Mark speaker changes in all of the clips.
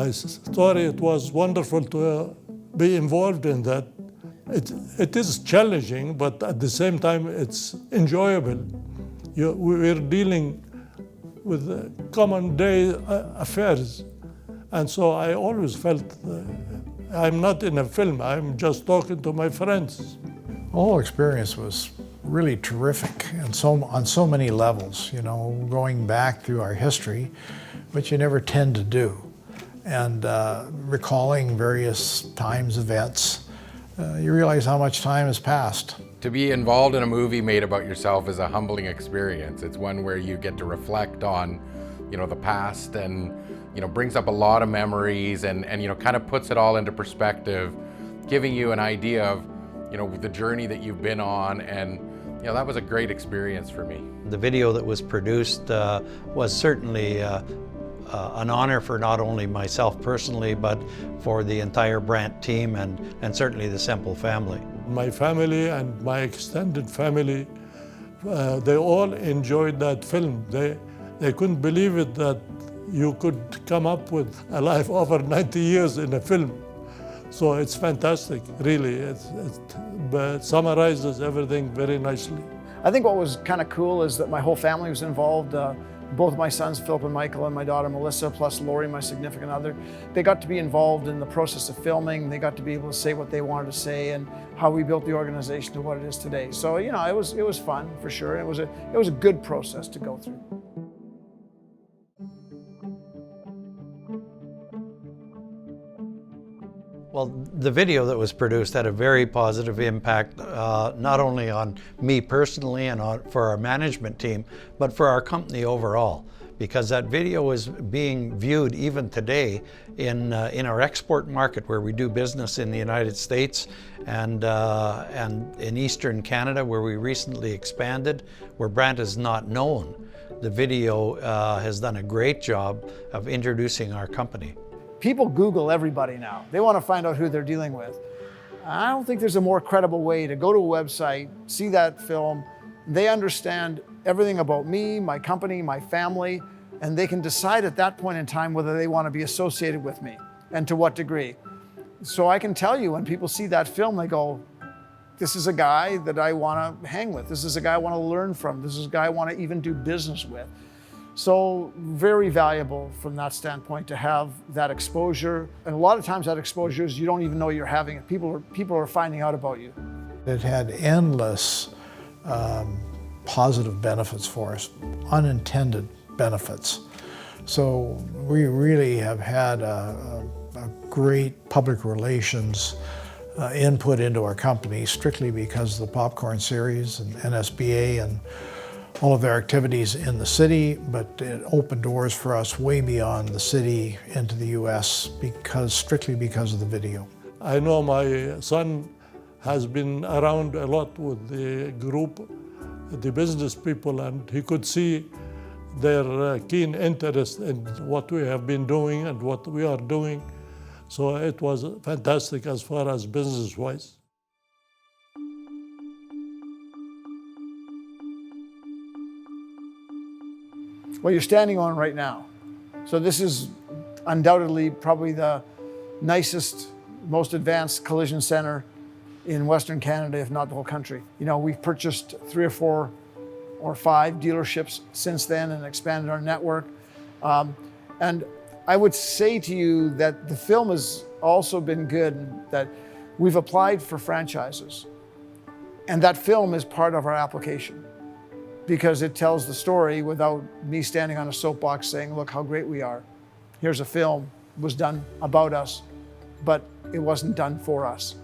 Speaker 1: my story. It was wonderful to be involved in that. It is challenging, but at the same time, it's enjoyable. We're dealing with common day affairs. And so I always felt I'm not in a film, I'm just talking to my friends.
Speaker 2: The whole experience was really terrific and on so many levels, you know, going back through our history, which you never tend to do, and recalling various times, events. You realize how much time has passed.
Speaker 3: To be involved in a movie made about yourself is a humbling experience. It's one where you get to reflect on, you know, the past, and, you know, brings up a lot of memories, and you know, kind of puts it all into perspective, giving you an idea of, you know, the journey that you've been on. And you know, that was a great experience for me.
Speaker 4: The video that was produced was certainly an honor for not only myself personally, but for the entire Brandt team and certainly the Semple family.
Speaker 1: My family and my extended family, they all enjoyed that film. They couldn't believe it that you could come up with a life over 90 years in a film. So it's fantastic, really. It summarizes everything very nicely.
Speaker 5: I think what was kind of cool is that my whole family was involved. Both my sons, Philip and Michael, and my daughter, Melissa, plus Lori, my significant other. They got to be involved in the process of filming. They got to be able to say what they wanted to say and how we built the organization to what it is today. So, you know, it was fun, for sure. It was a good process to go through.
Speaker 4: Well, the video that was produced had a very positive impact, not only on me personally and for our management team, but for our company overall, because that video is being viewed even today in our export market, where we do business in the United States and in Eastern Canada, where we recently expanded, where Brandt is not known. The video has done a great job of introducing our company.
Speaker 5: People Google everybody now. They want to find out who they're dealing with. I don't think there's a more credible way to go to a website, see that film. They understand everything about me, my company, my family, and they can decide at that point in time whether they want to be associated with me and to what degree. So I can tell you, when people see that film, they go, this is a guy that I want to hang with. This is a guy I want to learn from. This is a guy I want to even do business with. So very valuable from that standpoint to have that exposure. And a lot of times that exposure is you don't even know you're having it. People are finding out about you.
Speaker 2: It had endless positive benefits for us, unintended benefits. So we really have had a great public relations input into our company, strictly because of the Popcorn Series and NSBA and all of their activities in the city, but it opened doors for us way beyond the city into the U.S. strictly because of the video.
Speaker 1: I know my son has been around a lot with the group, the business people, and he could see their keen interest in what we have been doing and what we are doing. So it was fantastic as far as business-wise.
Speaker 5: What you're standing on right now. So this is undoubtedly probably the nicest, most advanced collision center in Western Canada, if not the whole country. You know, we've purchased 3 or 4 or 5 dealerships since then and expanded our network. And I would say to you that the film has also been good, that we've applied for franchises. And that film is part of our application, because it tells the story without me standing on a soapbox saying, look how great we are. Here's a film, it was done about us, but it wasn't done for us.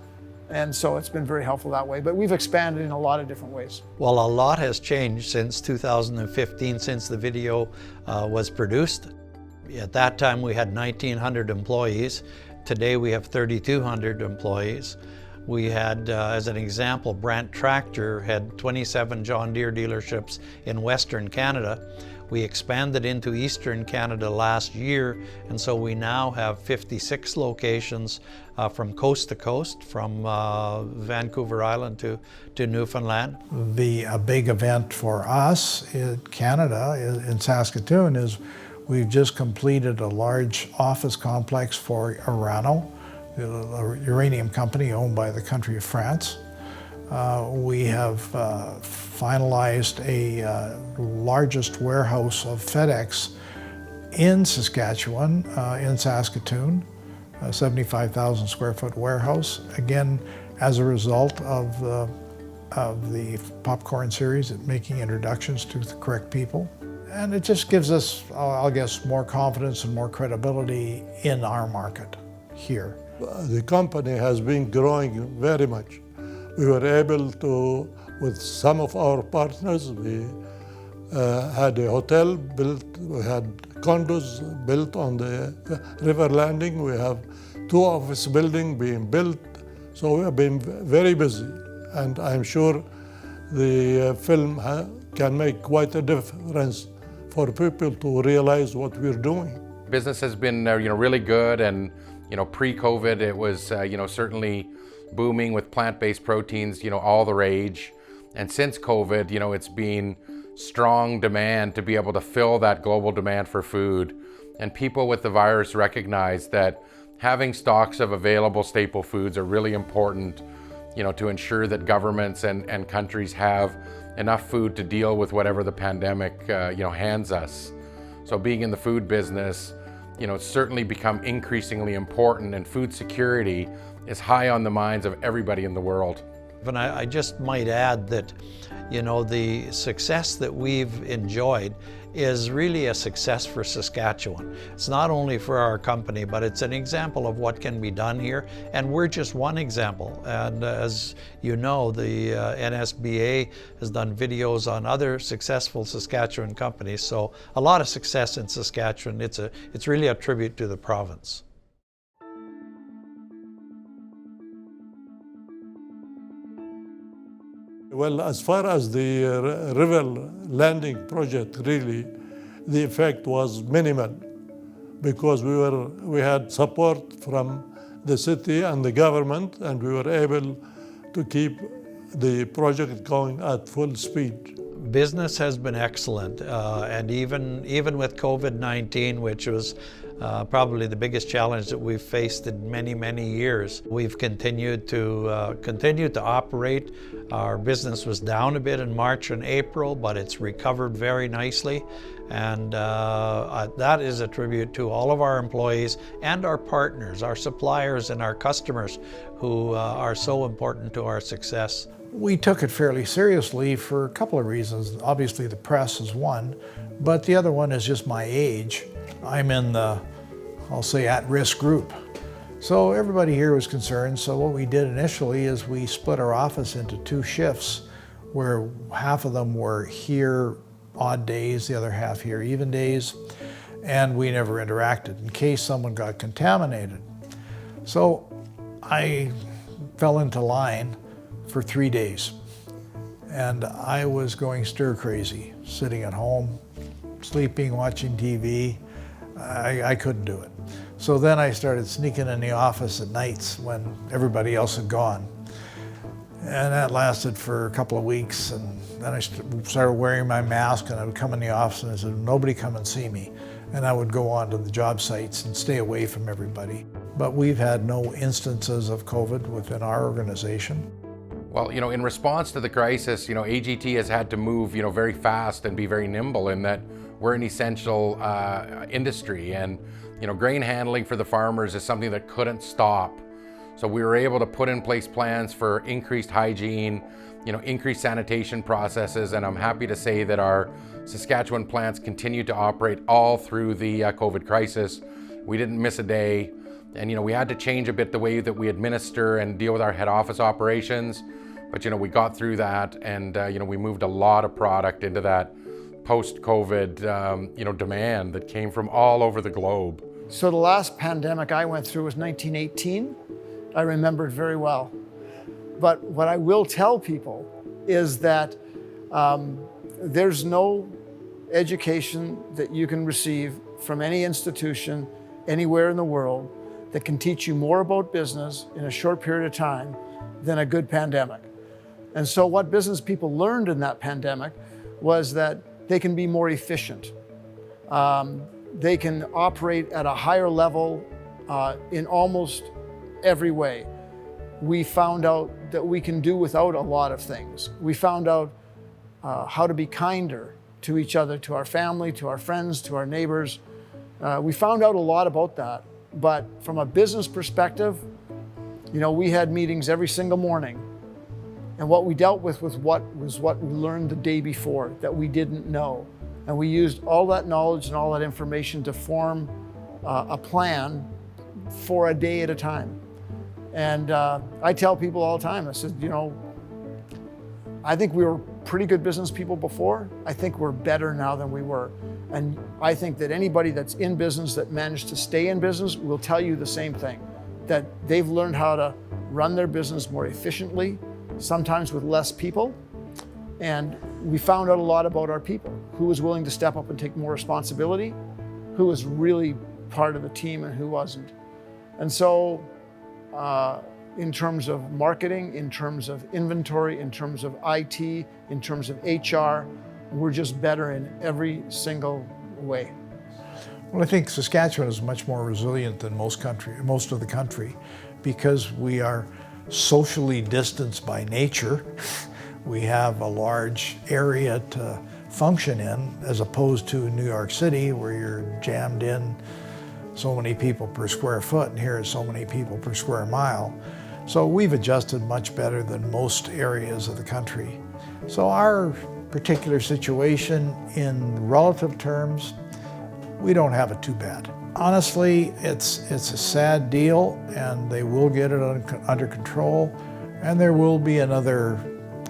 Speaker 5: And so it's been very helpful that way, but we've expanded in a lot of different ways.
Speaker 4: Well, a lot has changed since 2015, since the video was produced. At that time, we had 1,900 employees. Today, we have 3,200 employees. We had, as an example, Brandt Tractor had 27 John Deere dealerships in Western Canada. We expanded into Eastern Canada last year, and so we now have 56 locations from coast to coast, from Vancouver Island to Newfoundland.
Speaker 2: A big event for us in Canada, in Saskatoon, is We've just completed a large office complex for Orano, a uranium company owned by the country of France. We have finalized a largest warehouse of FedEx in Saskatchewan, in Saskatoon, a 75,000 square foot warehouse, again as a result of the popcorn series, at making introductions to the correct people. And it just gives us, I guess, more confidence and more credibility in our market here.
Speaker 1: The company has been growing very much. We were able to, with some of our partners, we had a hotel built, we had condos built on the river landing, we have 2 office buildings being built, so we have been very busy. And I'm sure the film can make quite a difference for people to realize what we're doing.
Speaker 3: Business has been really good, and pre-COVID it was certainly booming with plant-based proteins, all the rage. And since COVID, it's been strong demand to be able to fill that global demand for food. And people with the virus recognize that having stocks of available staple foods are really important, to ensure that governments and countries have enough food to deal with whatever the pandemic, hands us. So being in the food business, it's certainly become increasingly important, and food security is high on the minds of everybody in the world.
Speaker 4: And I just might add that, the success that we've enjoyed is really a success for Saskatchewan. It's not only for our company, but it's an example of what can be done here, and we're just one example. And as you know, the NSBA has done videos on other successful Saskatchewan companies, so a lot of success in Saskatchewan. It's really a tribute to the province.
Speaker 1: Well, as far as the river landing project, really, the effect was minimal, because we had support from the city and the government, and we were able to keep the project going at full speed.
Speaker 4: Business has been excellent, and even with COVID-19, which was probably the biggest challenge that we've faced in many, many years, we've continued to operate. Our business was down a bit in March and April, but it's recovered very nicely, and that is a tribute to all of our employees and our partners, our suppliers and our customers, who are so important to our success.
Speaker 2: We took it fairly seriously for a couple of reasons. Obviously the press is one, but the other one is just my age. I'm in the, I'll say, at-risk group. So everybody here was concerned, so what we did initially is we split our office into 2 shifts, where half of them were here odd days, the other half here even days, and we never interacted in case someone got contaminated. So I fell into line for 3 days, and I was going stir crazy, sitting at home, sleeping, watching TV. I couldn't do it. So then I started sneaking in the office at nights when everybody else had gone. And that lasted for a couple of weeks, and then I started wearing my mask, and I would come in the office and I said, "Nobody come and see me." And I would go on to the job sites and stay away from everybody. But we've had no instances of COVID within our organization.
Speaker 3: Well, in response to the crisis, AGT has had to move, very fast and be very nimble, in that we're an essential industry, and grain handling for the farmers is something that couldn't stop. So we were able to put in place plans for increased hygiene, increased sanitation processes, and I'm happy to say that our Saskatchewan plants continue to operate all through the COVID crisis. We didn't miss a day, and we had to change a bit the way that we administer and deal with our head office operations, but we got through that, and we moved a lot of product into that post-COVID demand that came from all over the globe.
Speaker 5: So the last pandemic I went through was 1918. I remember it very well. But what I will tell people is that there's no education that you can receive from any institution anywhere in the world that can teach you more about business in a short period of time than a good pandemic. And so what business people learned in that pandemic was that they can be more efficient. they can operate at a higher level in almost every way. We found out that we can do without a lot of things. We found out how to be kinder to each other, to our family, to our friends, to our neighbors. We found out a lot about that. But from a business perspective, you know, we had meetings every single morning. And what we dealt with was what we learned the day before that we didn't know. And we used all that knowledge and all that information to form a plan for a day at a time. And I tell people all the time, I said, you know, I think we were pretty good business people before. I think we're better now than we were. And I think that anybody that's in business that managed to stay in business will tell you the same thing, that they've learned how to run their business more efficiently, sometimes with less people. And we found out a lot about our people, who was willing to step up and take more responsibility, who was really part of the team and who wasn't. And so in terms of marketing, in terms of inventory, in terms of IT, in terms of HR, we're just better in every single way.
Speaker 2: Well, I think Saskatchewan is much more resilient than most of the country, because we are socially distanced by nature. We have a large area to function in, as opposed to New York City, where you're jammed in so many people per square foot, and here it's so many people per square mile. So we've adjusted much better than most areas of the country. So our particular situation, in relative terms, we don't have it too bad. Honestly, it's a sad deal, and they will get it under control, and there will be another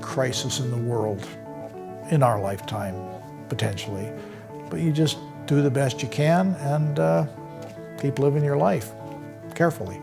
Speaker 2: crisis in the world in our lifetime, potentially. But you just do the best you can and keep living your life carefully.